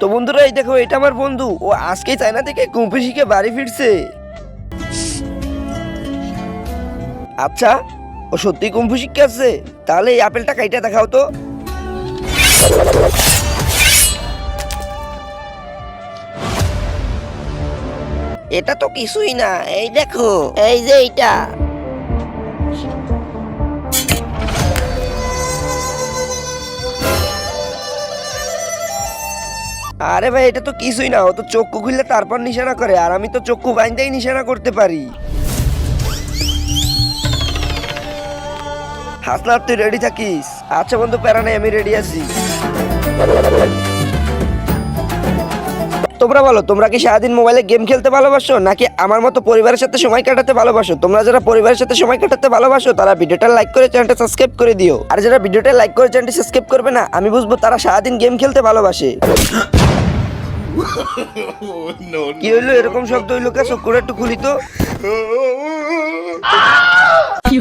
তো বন্ধুরা, এই দেখো, এটা আমার বন্ধু। ও আজকে চায়না থেকে কুম্ফু শিখে বাড়ি ফিরছে। আচ্ছা, ও সত্যি কুম্ফু শিখে আসছে? তাহলে এই আপেলটা কাইটা দেখাও তো। এটা তো কিছুই না, এই দেখো, এই যে এইটা। আরে ভাই, এটা তো কিছুই না। ও তো চক্ষু খুললে তারপর নিশানা করে, আর আমি তো চক্ষু বাইন্দেই নিশানা করতে পারি। হাসনাত, তুই রেডি থাকিস? আচ্ছা বন্ধু, প্যারা নাই, আমি রেডি আছি। তোমরা বলো, তোমরা কি সারাদিন মোবাইলে গেম খেলতে ভালোবাসো, নাকি আমার মতো পরিবারের সাথে সময় কাটাতে ভালোবাসো? তোমরা যারা পরিবারের সাথে সময় কাটাতে ভালোবাসো তারা ভিডিওটা লাইক করে চ্যানেলটা সাবস্ক্রাইব করে দিও। আর যারা ভিডিওটা লাইক করে চ্যানেলটা সাবস্ক্রাইব করবে না, আমি বুঝবো তারা সারাদিন গেম খেলতে ভালোবাসে। কি হইলো? এরকম শব্দ হইলো কে? চোখ করে একটু খুলি তো। কি